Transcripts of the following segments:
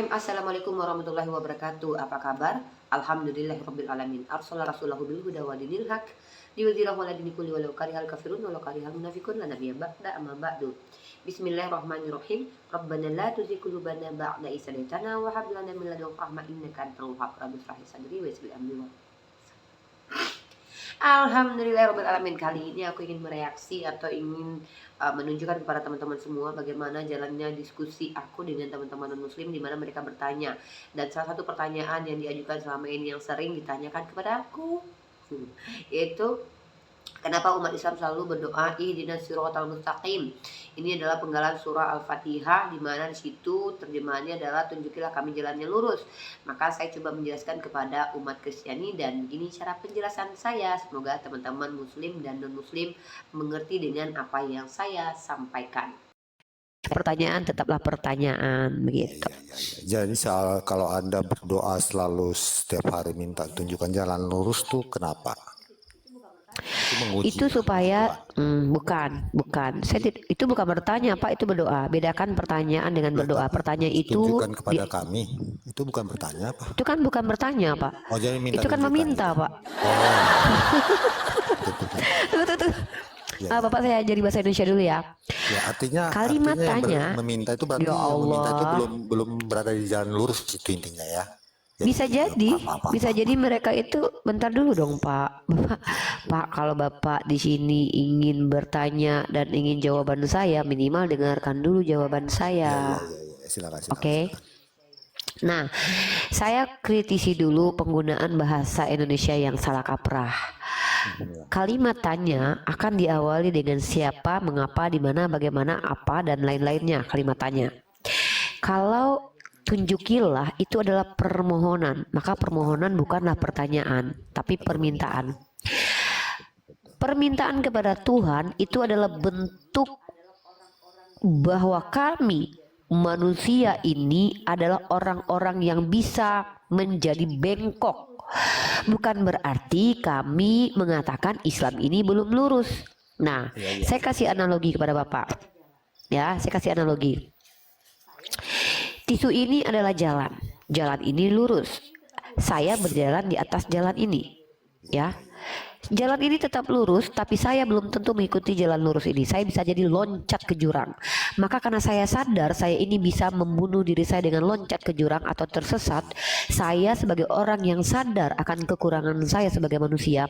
Bismillahirrahmanirrahim. Assalamualaikum warahmatullahi wabarakatuh. Apa kabar? Alhamdulillahirabbil alamin. Arsala rasulahu bil huda wa dinil haq liyudhhirahu 'ala dini kulli walau karihal kafirun walau karihal munafiqun la nabiyya ba'da amma ba'du. Bismillahirrahmanirrahim. Rabbana la tuzigh qulubana ba'da idh hadaytana wa hab lana min ladunka rahmah innaka antal wahhab. Rabbi shrah li sadri wa yassir li amri. Alhamdulillahirabbil alamin. Kali ini aku ingin mereaksi atau ingin menunjukkan kepada teman-teman semua bagaimana jalannya diskusi aku dengan teman-teman non-muslim di mana mereka bertanya. Dan salah satu pertanyaan yang diajukan selama ini yang sering ditanyakan kepada aku yaitu kenapa umat Islam selalu berdoa ihdinas siratal mustaqim. Ini adalah penggalan surah Al-Fatihah di mana di situ terjemahannya adalah tunjukilah kami jalan yang lurus. Maka saya coba menjelaskan kepada umat Kristiani dan ini cara penjelasan saya. Semoga teman-teman muslim dan non-muslim mengerti dengan apa yang saya sampaikan. Pertanyaan tetaplah pertanyaan begitu. Jadi kalau Anda berdoa selalu setiap hari minta tunjukkan jalan lurus tuh kenapa? Itu supaya bukan itu bukan bertanya Pak, itu berdoa. Bedakan pertanyaan dengan berdoa. Pertanyaan itu tunjukkan kepada kami, itu bukan bertanya Pak. Itu kan bukan bertanya Pak. Oh, jadi minta itu kan meminta Pak. Tuh. Ya. Bapak saya jadi bahasa Indonesia dulu ya. Ya artinya kalimat tanya meminta itu berarti ya Allah. Meminta itu belum berada di jalan lurus, itu intinya ya. Bisa jadi mereka itu bentar dulu dong Pak. Pak, kalau Bapak di sini ingin bertanya dan ingin jawaban saya, minimal dengarkan dulu jawaban saya. Silakan. Oke. Nah, saya kritisi dulu penggunaan bahasa Indonesia yang salah kaprah. Kalimat tanya akan diawali dengan siapa, mengapa, di mana, bagaimana, apa, dan lain-lainnya kalimat tanya. Kalau tunjukilah itu adalah permohonan, maka permohonan bukanlah pertanyaan, tapi permintaan. Permintaan kepada Tuhan itu adalah bentuk bahwa kami manusia ini adalah orang-orang yang bisa menjadi bengkok. Bukan berarti kami mengatakan Islam ini belum lurus. Nah, saya kasih analogi kepada Bapak. Ya, saya kasih analogi. Tisu ini adalah jalan. Jalan ini lurus. Saya berjalan di atas jalan ini. Ya. Jalan ini tetap lurus, tapi saya belum tentu mengikuti jalan lurus ini. Saya bisa jadi loncat ke jurang. Maka karena saya sadar saya ini bisa membunuh diri saya dengan loncat ke jurang atau tersesat, saya sebagai orang yang sadar akan kekurangan saya sebagai manusia,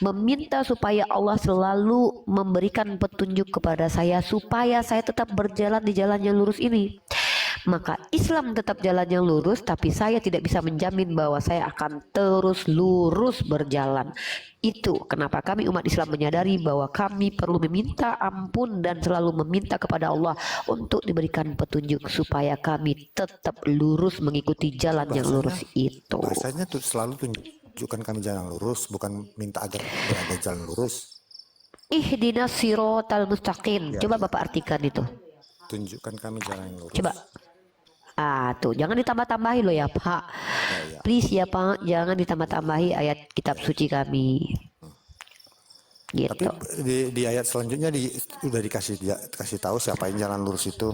meminta supaya Allah selalu memberikan petunjuk kepada saya supaya saya tetap berjalan di jalan yang lurus ini. Maka Islam tetap jalan yang lurus, tapi saya tidak bisa menjamin bahwa saya akan terus lurus berjalan. Itu kenapa kami umat Islam menyadari bahwa kami perlu meminta ampun dan selalu meminta kepada Allah untuk diberikan petunjuk supaya kami tetap lurus mengikuti jalan yang lurus itu. Bahasanya tuh selalu tunjukkan kami jalan lurus, bukan minta agar berada jalan lurus. Ihdinas siratal mustaqim. Coba Bapak artikan itu. Tunjukkan kami jalan yang lurus. Coba. Tuh jangan ditambah-tambahi loh ya Pak. Please ya Pak, jangan ditambah-tambahi ayat kitab suci kami. Gitu. Tapi di ayat selanjutnya udah dikasih tahu siapa yang jalan lurus itu.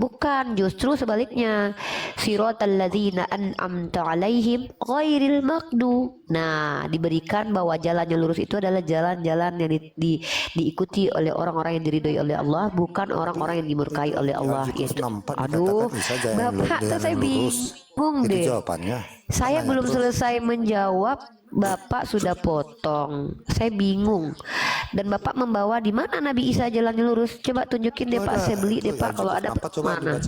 Bukan, justru sebaliknya. Siratal ladzina an'amta 'alaihim ghairil maghdu. Nah, diberikan bahwa jalan yang lurus itu adalah jalan-jalan yang diikuti oleh orang-orang yang diridhoi oleh Allah, bukan orang-orang yang dimurkai oleh Allah. Aduh, Bapak tuh saya bingung deh. Saya belum selesai menjawab, Bapak sudah potong. Saya bingung. Dan Bapak membawa di mana Nabi Isa jalannya lurus? Coba tunjukin deh Pak, saya beli deh Pak kalau ada mana.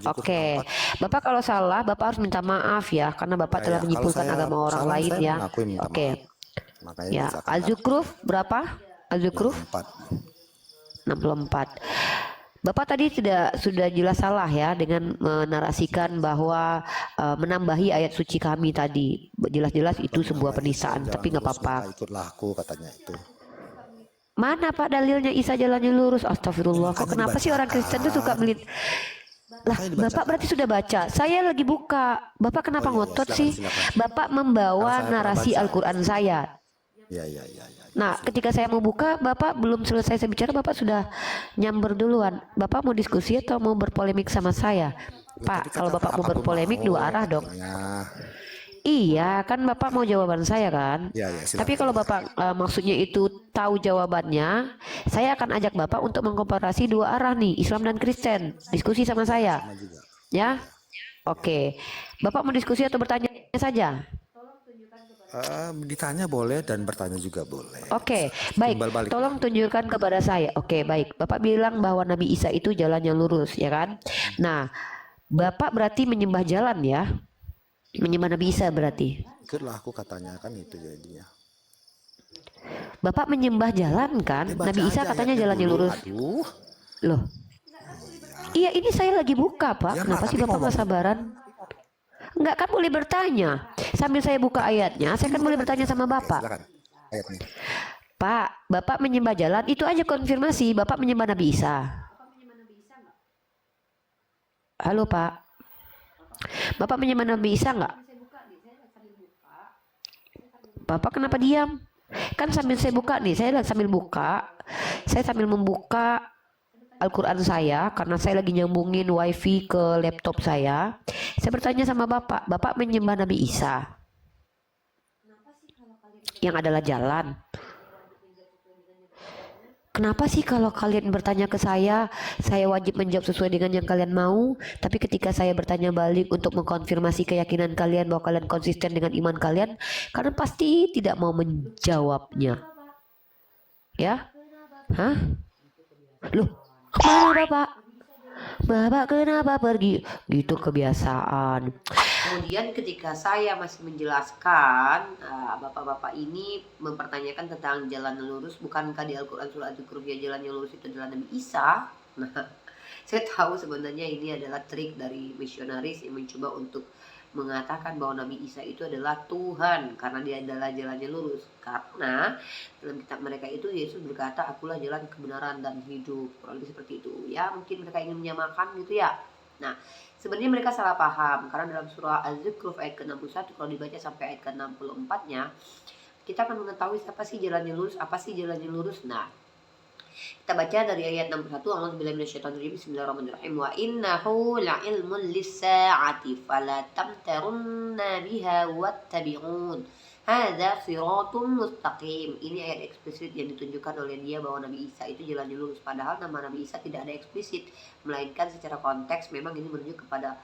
Oke, Bapak kalau salah Bapak harus minta maaf ya, karena Bapak telah menyimpulkan agama orang lain ya. Oke. Ya, Az-Zukhruf berapa? Az-Zukhruf 64. Bapak tadi sudah jelas salah ya dengan menarasikan bahwa menambahi ayat suci kami tadi. Jelas-jelas itu sebuah penistaan, tapi nggak apa-apa. Ikutlah aku katanya itu. Mana Pak dalilnya Isa jalannya lurus? Astagfirullah. Kok kenapa sih orang Kristen itu suka beli? Lah, Bapak berarti sudah baca. Saya lagi buka. Bapak kenapa ngotot sih? Bapak membawa narasi Al-Quran saya. Nah, ketika saya mau buka, Bapak belum selesai saya bicara, Bapak sudah nyamber duluan. Bapak mau diskusi atau mau berpolemik sama saya? Tadi Pak, kalau kata Bapak mau apapun berpolemik mau dua arah dong. katanya. Iya, kan Bapak mau jawaban saya kan? Ya, ya, Tapi silakan. kalau Bapak maksudnya itu tahu jawabannya, saya akan ajak Bapak untuk mengkomparasi dua arah nih, Islam dan Kristen. Diskusi sama Ya, saya. sama juga. Ya? Ya. Oke. Bapak mau diskusi atau bertanya saja? Ditanya boleh dan bertanya juga boleh. Oke, Bisa. baik. Timbal balik. Tolong tunjukkan kepada saya. Oke, baik. Bapak bilang bahwa Nabi Isa itu jalan yang lurus, ya kan? Nah, Bapak berarti menyembah jalan ya? Menyembah Nabi Isa berarti. Ikutlah aku katanya kan itu jadinya. Bapak menyembah jalan kan? Baca Nabi Isa aja katanya ayatnya jalannya dulu. lurus. Aduh. Loh, iya ini saya lagi buka Ya Pak. Mak, Kenapa sih tapi Bapak nggak ngomong. sabaran? Enggak kan boleh bertanya. Sambil saya buka ayatnya, saya kan boleh bertanya sama Oke, Bapak. silakan. Ayatnya. Pak, Bapak menyembah jalan, itu aja konfirmasi. Bapak menyembah Nabi Isa. Halo Pak, Bapak menyembah Nabi Isa nggak? Bapak kenapa diam? Kan sambil saya buka nih, saya sambil buka, saya sambil membuka Al-Quran saya karena saya lagi nyambungin wifi ke laptop saya. Saya bertanya sama Bapak, Bapak menyembah Nabi Isa yang adalah jalan. Kenapa sih kalau kalian bertanya ke saya wajib menjawab sesuai dengan yang kalian mau, tapi ketika saya bertanya balik untuk mengkonfirmasi keyakinan kalian bahwa kalian konsisten dengan iman kalian, kalian pasti tidak mau menjawabnya. Ya? Hah? Loh, kemana Bapak? Bapak kenapa pergi? Gitu kebiasaan. Kemudian ketika saya masih menjelaskan, bapak-bapak ini mempertanyakan tentang jalan yang lurus, bukankah di Al-Quran surah Al-Zukhruf jalan yang lurus itu adalah Nabi Isa? Nah, saya tahu sebenarnya ini adalah trik dari misionaris yang mencoba untuk mengatakan bahwa Nabi Isa itu adalah Tuhan karena dia adalah jalannya lurus. Karena dalam kitab mereka itu Yesus berkata, akulah jalan kebenaran dan hidup. Kurang lebih seperti itu. Ya mungkin mereka ingin menyamakan gitu ya. Nah sebenarnya mereka salah paham karena dalam surah Az-Zukhruf ayat ke-61 kalau dibaca sampai ayat ke-64-nya kita akan mengetahui apa sih jalannya lurus, apa sih jalannya lurus. Nah kita baca dari ayat 61, A'udzubillahi minasyaitonirrajim. Bismillahirrahmanirrahim. Wa innahu la'ilmun lis-sa'ati fala tamtarunna biha wattabi'un. Hadza siratum mustaqim. Ini ayat eksplisit yang ditunjukkan oleh dia bahwa Nabi Isa itu jalannya lurus. Padahal nama Nabi Isa tidak ada eksplisit, melainkan secara konteks memang ini merujuk kepada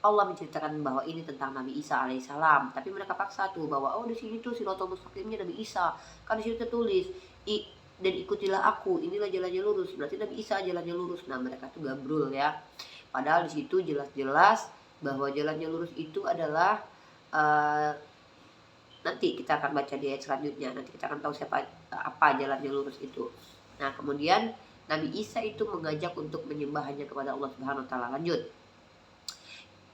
Allah menceritakan bahwa ini tentang Nabi Isa alaihissalam. Tapi mereka paksa tuh bahwa di sini tuh siratul mustaqimnya Nabi Isa. Kan di situ tertulis dan ikutilah aku, inilah jalannya lurus, berarti Nabi Isa jalannya lurus. Nah mereka tuh gabrul ya, padahal di situ jelas-jelas bahwa jalannya lurus itu adalah nanti kita akan baca di ayat selanjutnya, nanti kita akan tahu apa jalannya lurus itu. Nah kemudian Nabi Isa itu mengajak untuk menyembah hanya kepada Allah Subhanahu wa taala. Lanjut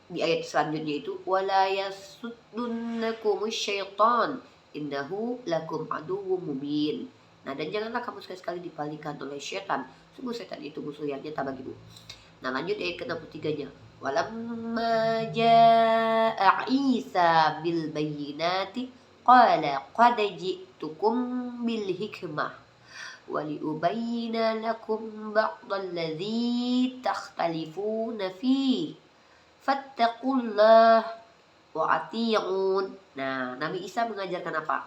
di ayat selanjutnya itu, wala yasuddunakumus syaitan innahu lakum aduwwum mubin. Nah dan janganlah kamu sekali-sekali dipalingkan oleh syaitan, sungguh setan itu musuh yang nyata bagimu. Nah lanjut ayat ke-63-nya, walamma jaa Isa bil bayyinati qala qad ji'tukum bil hikmah wa liubayyina lakum ba'dalladzi takhtalifuna fihi fattaqullah wa ati'un. Nah Nabi Isa mengajarkan apa?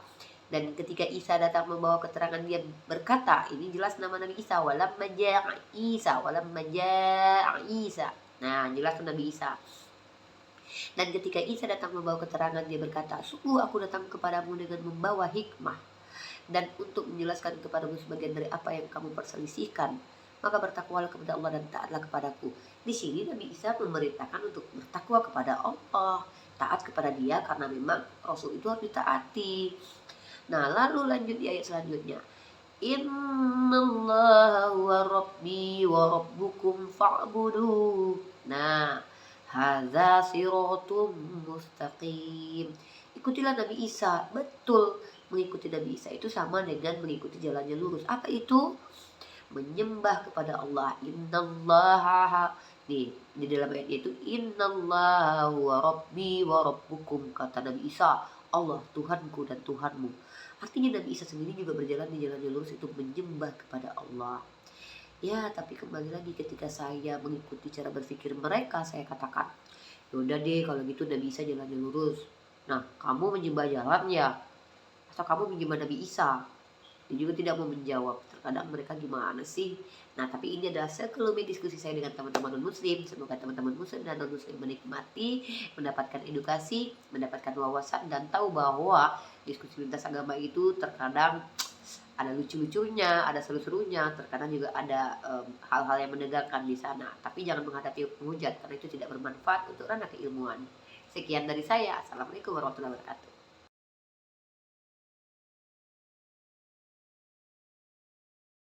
Dan ketika Isa datang membawa keterangan, dia berkata, ini jelas nama Nabi Isa, walamma ja'a Isa, walamma ja'a Isa. Nah jelas Nabi Isa. Dan ketika Isa datang membawa keterangan, dia berkata, sungguh aku datang kepadamu dengan membawa hikmah dan untuk menjelaskan kepadamu sebagian dari apa yang kamu perselisihkan, maka bertakwalah kepada Allah dan taatlah kepadaku. Di sini Nabi Isa memerintahkan untuk bertakwa kepada Allah, taat kepada Dia karena memang Rasul itu harus ditaati. Nah lalu lanjut di ayat selanjutnya, innallaha wa rabbi wa rabbukum fa'budu. Nah hadza siratum mustaqim. Ikutilah Nabi Isa. Betul, mengikuti Nabi Isa itu sama dengan mengikuti jalannya lurus. Apa itu? Menyembah kepada Allah. Innallaha, nih di dalam ayat itu, innallaha wa rabbi wa rabbukum, kata Nabi Isa, Allah Tuhanku dan Tuhanmu. Artinya Nabi Isa sendiri juga berjalan di jalan yang lurus itu menyembah kepada Allah. Ya, tapi kembali lagi ketika saya mengikuti cara berpikir mereka, saya katakan, ya udah deh kalau gitu udah bisa jalannya lurus. Nah, kamu menyembah jalan ya? Atau kamu menyembah Nabi Isa? Dia juga tidak mau menjawab. Terkadang mereka gimana sih? Nah, tapi ini adalah sekelumit diskusi saya dengan teman-teman non-muslim. Semoga teman-teman muslim dan non-muslim menikmati, mendapatkan edukasi, mendapatkan wawasan, dan tahu bahwa diskusi lintas agama itu terkadang ada lucu-lucunya, ada seru-serunya, terkadang juga ada hal-hal yang menegangkan di sana. Tapi jangan menghadapi penghujat karena itu tidak bermanfaat untuk ranah keilmuan. Sekian dari saya. Assalamualaikum warahmatullahi wabarakatuh.